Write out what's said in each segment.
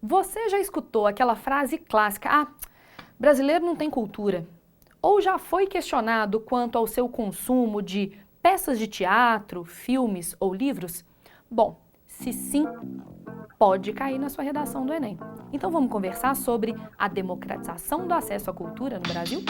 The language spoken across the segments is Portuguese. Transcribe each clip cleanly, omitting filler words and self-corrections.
Você já escutou aquela frase clássica, brasileiro não tem cultura? Ou já foi questionado quanto ao seu consumo de peças de teatro, filmes ou livros? Bom, se sim, pode cair na sua redação do Enem. Então vamos conversar sobre a democratização do acesso à cultura no Brasil?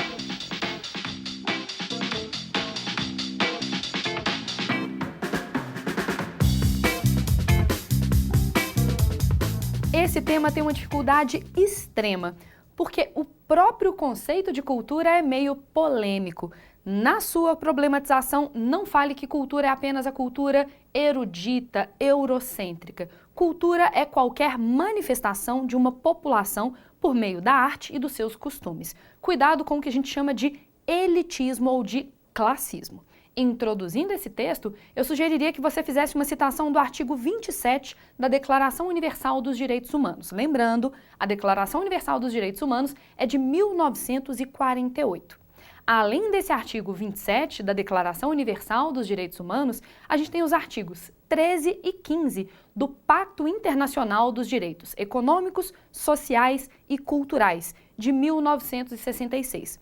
Esse tema tem uma dificuldade extrema, porque o próprio conceito de cultura é meio polêmico. Na sua problematização, não fale que cultura é apenas a cultura erudita, eurocêntrica. Cultura é qualquer manifestação de uma população por meio da arte e dos seus costumes. Cuidado com o que a gente chama de elitismo ou de classismo. Introduzindo esse texto, eu sugeriria que você fizesse uma citação do artigo 27 da Declaração Universal dos Direitos Humanos. Lembrando, a Declaração Universal dos Direitos Humanos é de 1948. Além desse artigo 27 da Declaração Universal dos Direitos Humanos, a gente tem os artigos 13 e 15 do Pacto Internacional dos Direitos Econômicos, Sociais e Culturais, de 1966.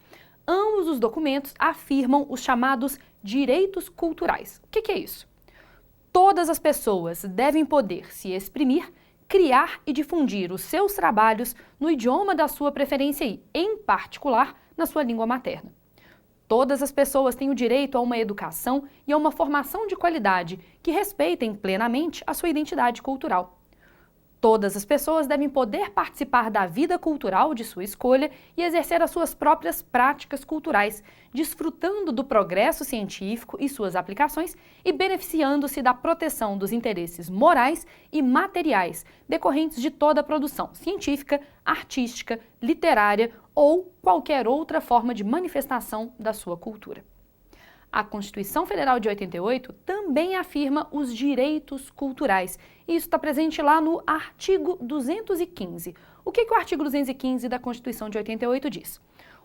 Ambos os documentos afirmam os chamados direitos culturais. O que é isso? Todas as pessoas devem poder se exprimir, criar e difundir os seus trabalhos no idioma da sua preferência e, em particular, na sua língua materna. Todas as pessoas têm o direito a uma educação e a uma formação de qualidade que respeitem plenamente a sua identidade cultural. Todas as pessoas devem poder participar da vida cultural de sua escolha e exercer as suas próprias práticas culturais, desfrutando do progresso científico e suas aplicações e beneficiando-se da proteção dos interesses morais e materiais decorrentes de toda a produção científica, artística, literária ou qualquer outra forma de manifestação da sua cultura. A Constituição Federal de 88 também afirma os direitos culturais. Isso está presente lá no artigo 215. O que o artigo 215 da Constituição de 88 diz?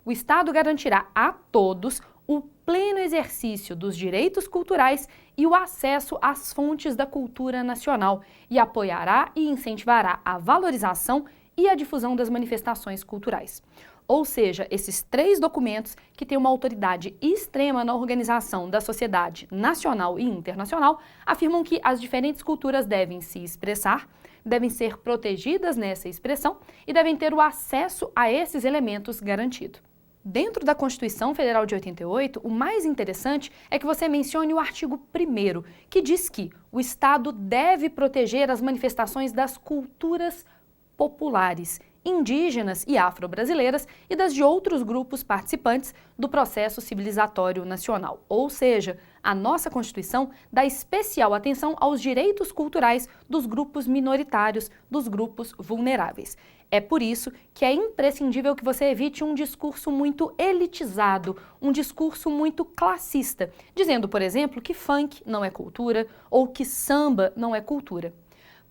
O Estado garantirá a todos o pleno exercício dos direitos culturais e o acesso às fontes da cultura nacional e apoiará e incentivará a valorização e a difusão das manifestações culturais. Ou seja, esses três documentos, que têm uma autoridade extrema na organização da sociedade nacional e internacional, afirmam que as diferentes culturas devem se expressar, devem ser protegidas nessa expressão e devem ter o acesso a esses elementos garantido. Dentro da Constituição Federal de 88, o mais interessante é que você mencione o artigo 1º, que diz que o Estado deve proteger as manifestações das culturas populares, indígenas e afro-brasileiras e das de outros grupos participantes do processo civilizatório nacional. Ou seja, a nossa Constituição dá especial atenção aos direitos culturais dos grupos minoritários, dos grupos vulneráveis. É por isso que é imprescindível que você evite um discurso muito elitizado, um discurso muito classista, dizendo, por exemplo, que funk não é cultura ou que samba não é cultura.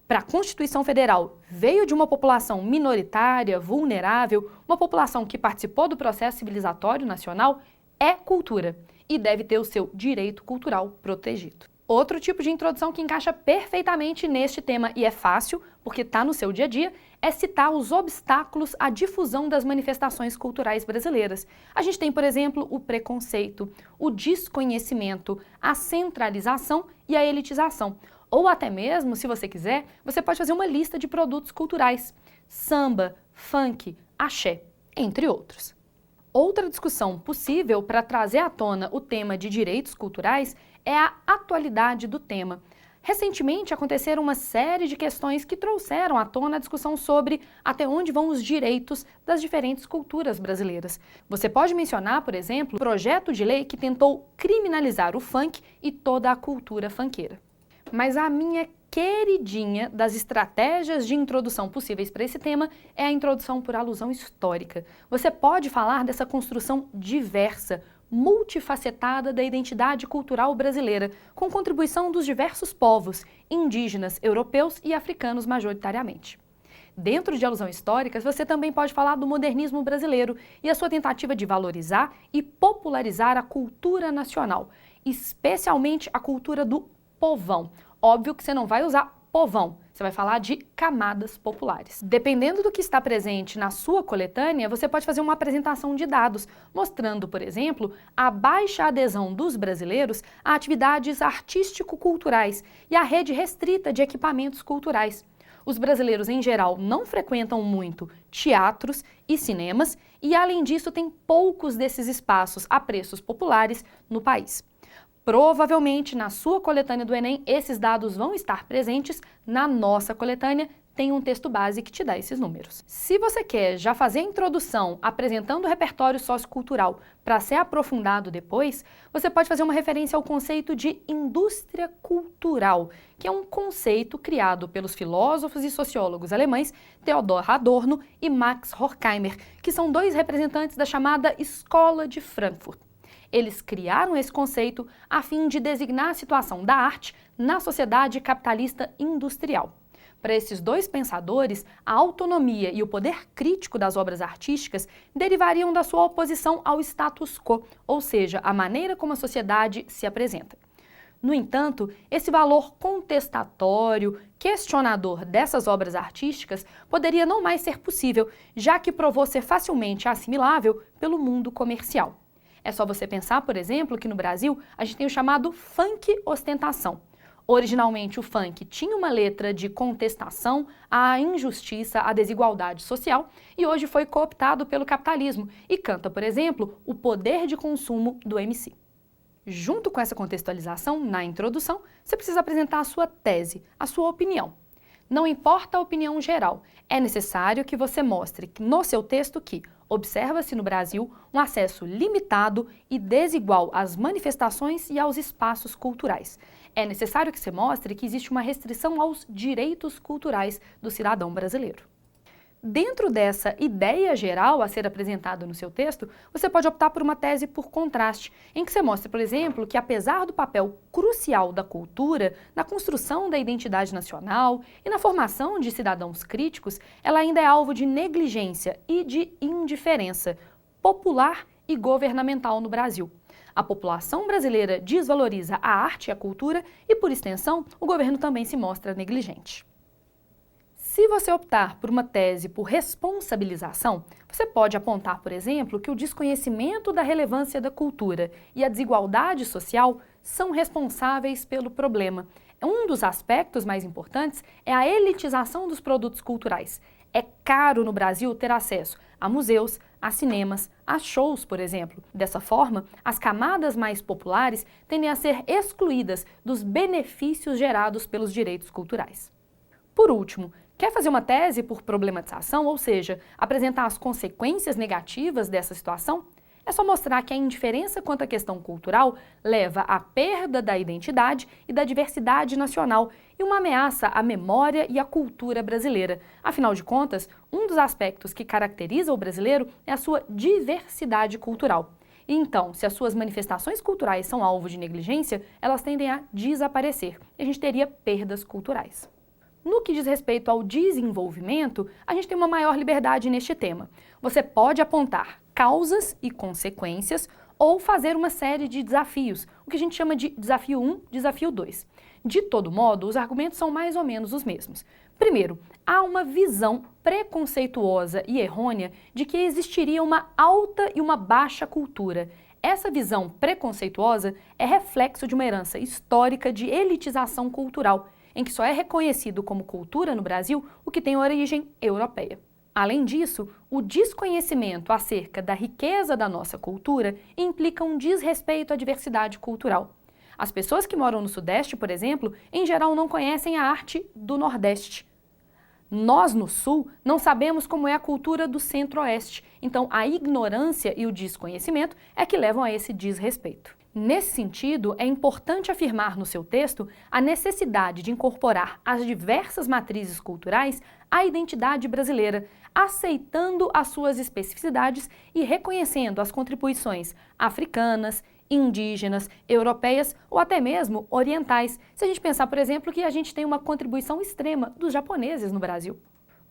Para a Constituição Federal, veio de uma população minoritária, vulnerável, uma população que participou do processo civilizatório nacional, é cultura e deve ter o seu direito cultural protegido. Outro tipo de introdução que encaixa perfeitamente neste tema e é fácil, porque está no seu dia a dia, é citar os obstáculos à difusão das manifestações culturais brasileiras. A gente tem, por exemplo, o preconceito, o desconhecimento, a centralização e a elitização. Ou até mesmo, se você quiser, você pode fazer uma lista de produtos culturais, samba, funk, axé, entre outros. Outra discussão possível para trazer à tona o tema de direitos culturais é a atualidade do tema. Recentemente aconteceram uma série de questões que trouxeram à tona a discussão sobre até onde vão os direitos das diferentes culturas brasileiras. Você pode mencionar, por exemplo, o projeto de lei que tentou criminalizar o funk e toda a cultura funkeira. Mas a minha queridinha das estratégias de introdução possíveis para esse tema é a introdução por alusão histórica. Você pode falar dessa construção diversa, multifacetada da identidade cultural brasileira, com contribuição dos diversos povos, indígenas, europeus e africanos majoritariamente. Dentro de alusão histórica, você também pode falar do modernismo brasileiro e a sua tentativa de valorizar e popularizar a cultura nacional, especialmente a cultura do povão. Óbvio que você não vai usar povão, você vai falar de camadas populares. Dependendo do que está presente na sua coletânea, você pode fazer uma apresentação de dados, mostrando, por exemplo, a baixa adesão dos brasileiros a atividades artístico-culturais e a rede restrita de equipamentos culturais. Os brasileiros, em geral, não frequentam muito teatros e cinemas e, além disso, tem poucos desses espaços a preços populares no país. Provavelmente, na sua coletânea do Enem, esses dados vão estar presentes. Na nossa coletânea, tem um texto base que te dá esses números. Se você quer já fazer a introdução apresentando o repertório sociocultural para ser aprofundado depois, você pode fazer uma referência ao conceito de indústria cultural, que é um conceito criado pelos filósofos e sociólogos alemães Theodor Adorno e Max Horkheimer, que são dois representantes da chamada Escola de Frankfurt. Eles criaram esse conceito a fim de designar a situação da arte na sociedade capitalista industrial. Para esses dois pensadores, a autonomia e o poder crítico das obras artísticas derivariam da sua oposição ao status quo, ou seja, a maneira como a sociedade se apresenta. No entanto, esse valor contestatório, questionador dessas obras artísticas poderia não mais ser possível, já que provou ser facilmente assimilável pelo mundo comercial. É só você pensar, por exemplo, que no Brasil a gente tem o chamado funk ostentação. Originalmente o funk tinha uma letra de contestação à injustiça, à desigualdade social e hoje foi cooptado pelo capitalismo e canta, por exemplo, o poder de consumo do MC. Junto com essa contextualização, na introdução, você precisa apresentar a sua tese, a sua opinião. Não importa a opinião geral, é necessário que você mostre no seu texto que observa-se no Brasil um acesso limitado e desigual às manifestações e aos espaços culturais. É necessário que você mostre que existe uma restrição aos direitos culturais do cidadão brasileiro. Dentro dessa ideia geral a ser apresentada no seu texto, você pode optar por uma tese por contraste, em que você mostra, por exemplo, que apesar do papel crucial da cultura na construção da identidade nacional e na formação de cidadãos críticos, ela ainda é alvo de negligência e de indiferença popular e governamental no Brasil. A população brasileira desvaloriza a arte e a cultura e, por extensão, o governo também se mostra negligente. Se você optar por uma tese por responsabilização, você pode apontar, por exemplo, que o desconhecimento da relevância da cultura e a desigualdade social são responsáveis pelo problema. Um dos aspectos mais importantes é a elitização dos produtos culturais. É caro no Brasil ter acesso a museus, a cinemas, a shows, por exemplo. Dessa forma, as camadas mais populares tendem a ser excluídas dos benefícios gerados pelos direitos culturais. Por último, quer fazer uma tese por problematização, ou seja, apresentar as consequências negativas dessa situação? É só mostrar que a indiferença quanto à questão cultural leva à perda da identidade e da diversidade nacional e uma ameaça à memória e à cultura brasileira. Afinal de contas, um dos aspectos que caracteriza o brasileiro é a sua diversidade cultural. E então, se as suas manifestações culturais são alvo de negligência, elas tendem a desaparecer e a gente teria perdas culturais. No que diz respeito ao desenvolvimento, a gente tem uma maior liberdade neste tema. Você pode apontar causas e consequências ou fazer uma série de desafios, o que a gente chama de desafio 1, desafio 2. De todo modo, os argumentos são mais ou menos os mesmos. Primeiro, há uma visão preconceituosa e errônea de que existiria uma alta e uma baixa cultura. Essa visão preconceituosa é reflexo de uma herança histórica de elitização cultural, em que só é reconhecido como cultura no Brasil o que tem origem europeia. Além disso, o desconhecimento acerca da riqueza da nossa cultura implica um desrespeito à diversidade cultural. As pessoas que moram no Sudeste, por exemplo, em geral não conhecem a arte do Nordeste. Nós, no Sul, não sabemos como é a cultura do Centro-Oeste, então a ignorância e o desconhecimento é que levam a esse desrespeito. Nesse sentido, é importante afirmar no seu texto a necessidade de incorporar as diversas matrizes culturais à identidade brasileira, aceitando as suas especificidades e reconhecendo as contribuições africanas, indígenas, europeias ou até mesmo orientais. Se a gente pensar, por exemplo, que a gente tem uma contribuição extrema dos japoneses no Brasil.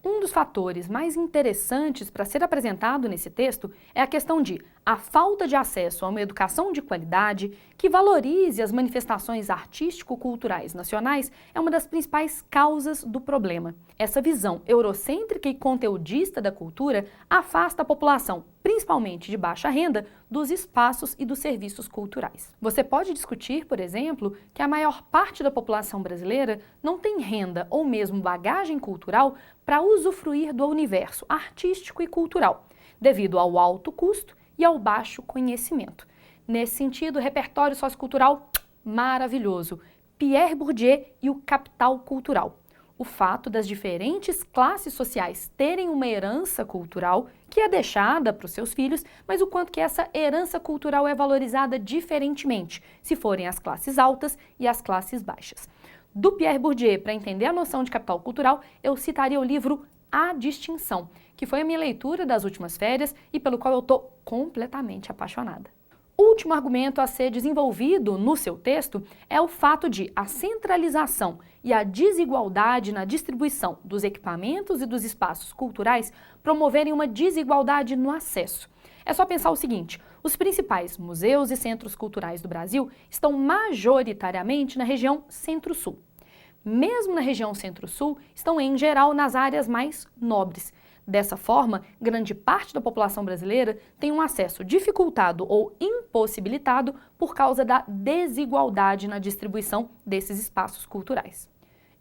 Um dos fatores mais interessantes para ser apresentado nesse texto é a questão de a falta de acesso a uma educação de qualidade que valorize as manifestações artístico-culturais nacionais é uma das principais causas do problema. Essa visão eurocêntrica e conteudista da cultura afasta a população, principalmente de baixa renda, dos espaços e dos serviços culturais. Você pode discutir, por exemplo, que a maior parte da população brasileira não tem renda ou mesmo bagagem cultural para usufruir do universo artístico e cultural, devido ao alto custo e ao baixo conhecimento. Nesse sentido, o repertório sociocultural maravilhoso, Pierre Bourdieu e o capital cultural. O fato das diferentes classes sociais terem uma herança cultural que é deixada para os seus filhos, mas o quanto que essa herança cultural é valorizada diferentemente, se forem as classes altas e as classes baixas. Do Pierre Bourdieu, para entender a noção de capital cultural, eu citaria o livro A Distinção, que foi a minha leitura das últimas férias e pelo qual eu estou completamente apaixonada. O último argumento a ser desenvolvido no seu texto é o fato de a centralização e a desigualdade na distribuição dos equipamentos e dos espaços culturais promoverem uma desigualdade no acesso. É só pensar o seguinte: os principais museus e centros culturais do Brasil estão majoritariamente na região Centro-Sul. Mesmo na região Centro-Sul, estão em geral nas áreas mais nobres. Dessa forma, grande parte da população brasileira tem um acesso dificultado ou impossibilitado por causa da desigualdade na distribuição desses espaços culturais.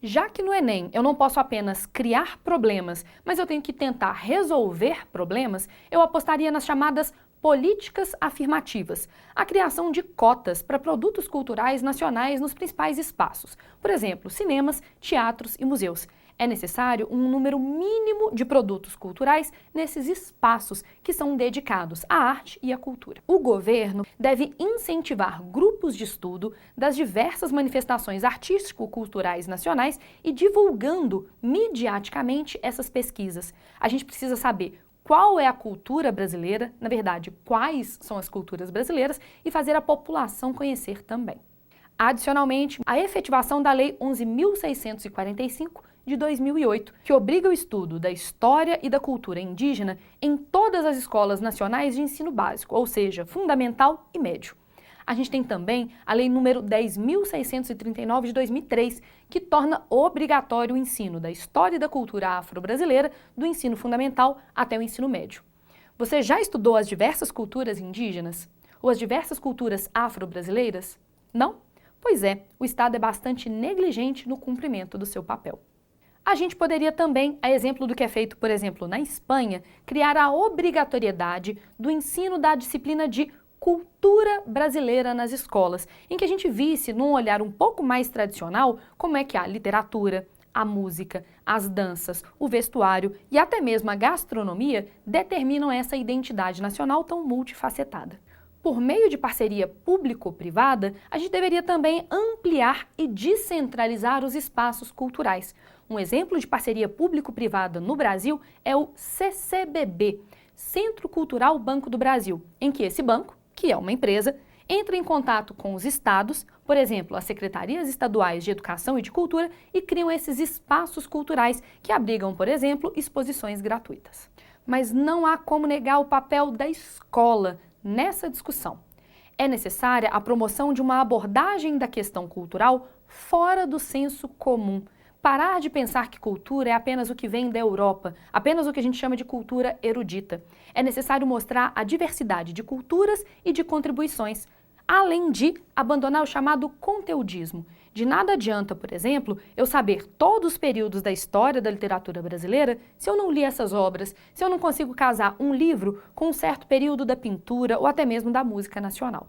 Já que no Enem eu não posso apenas criar problemas, mas eu tenho que tentar resolver problemas, eu apostaria nas chamadas políticas afirmativas, a criação de cotas para produtos culturais nacionais nos principais espaços, por exemplo, cinemas, teatros e museus. É necessário um número mínimo de produtos culturais nesses espaços que são dedicados à arte e à cultura. O governo deve incentivar grupos de estudo das diversas manifestações artístico-culturais nacionais e divulgando midiaticamente essas pesquisas. A gente precisa saber qual é a cultura brasileira, na verdade, quais são as culturas brasileiras, e fazer a população conhecer também. Adicionalmente, a efetivação da Lei 11.645 de 2008, que obriga o estudo da história e da cultura indígena em todas as escolas nacionais de ensino básico, ou seja, fundamental e médio. A gente tem também a Lei número 10.639 de 2003, que torna obrigatório o ensino da história e da cultura afro-brasileira do ensino fundamental até o ensino médio. Você já estudou as diversas culturas indígenas? Ou as diversas culturas afro-brasileiras? Não? Pois é, o Estado é bastante negligente no cumprimento do seu papel. A gente poderia também, a exemplo do que é feito, por exemplo, na Espanha, criar a obrigatoriedade do ensino da disciplina de cultura brasileira nas escolas, em que a gente visse, num olhar um pouco mais tradicional, como é que a literatura, a música, as danças, o vestuário e até mesmo a gastronomia determinam essa identidade nacional tão multifacetada. Por meio de parceria público-privada, a gente deveria também ampliar e descentralizar os espaços culturais. Um exemplo de parceria público-privada no Brasil é o CCBB, Centro Cultural Banco do Brasil, em que esse banco, que é uma empresa, entra em contato com os estados, por exemplo, as secretarias estaduais de educação e de cultura, e criam esses espaços culturais que abrigam, por exemplo, exposições gratuitas. Mas não há como negar o papel da escola nessa discussão. É necessária a promoção de uma abordagem da questão cultural fora do senso comum. Parar de pensar que cultura é apenas o que vem da Europa, apenas o que a gente chama de cultura erudita. É necessário mostrar a diversidade de culturas e de contribuições, além de abandonar o chamado conteudismo. De nada adianta, por exemplo, eu saber todos os períodos da história da literatura brasileira se eu não li essas obras, se eu não consigo casar um livro com um certo período da pintura ou até mesmo da música nacional.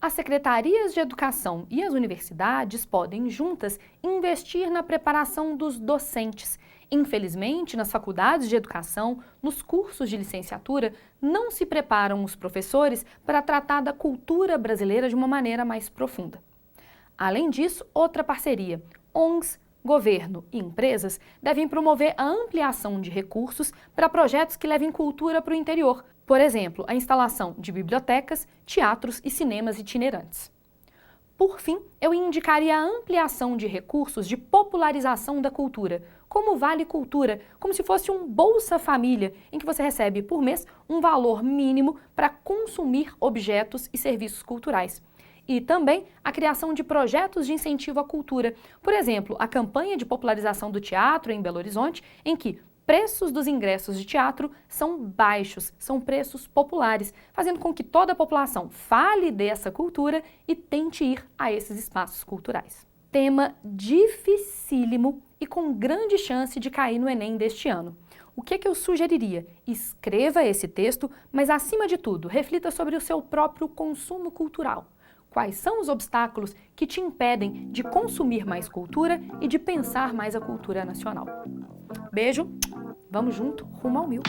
As secretarias de educação e as universidades podem, juntas, investir na preparação dos docentes. Infelizmente, nas faculdades de educação, nos cursos de licenciatura, não se preparam os professores para tratar da cultura brasileira de uma maneira mais profunda. Além disso, outra parceria, ONGs, governo e empresas devem promover a ampliação de recursos para projetos que levem cultura para o interior, por exemplo, a instalação de bibliotecas, teatros e cinemas itinerantes. Por fim, eu indicaria a ampliação de recursos de popularização da cultura, como Vale Cultura, como se fosse um Bolsa Família, em que você recebe por mês um valor mínimo para consumir objetos e serviços culturais. E também a criação de projetos de incentivo à cultura. Por exemplo, a campanha de popularização do teatro em Belo Horizonte, em que preços dos ingressos de teatro são baixos, são preços populares, fazendo com que toda a população fale dessa cultura e tente ir a esses espaços culturais. Tema dificílimo e com grande chance de cair no Enem deste ano. O que eu sugeriria? Escreva esse texto, mas acima de tudo, reflita sobre o seu próprio consumo cultural. Quais são os obstáculos que te impedem de consumir mais cultura e de pensar mais a cultura nacional? Beijo, vamos junto, rumo ao 1000.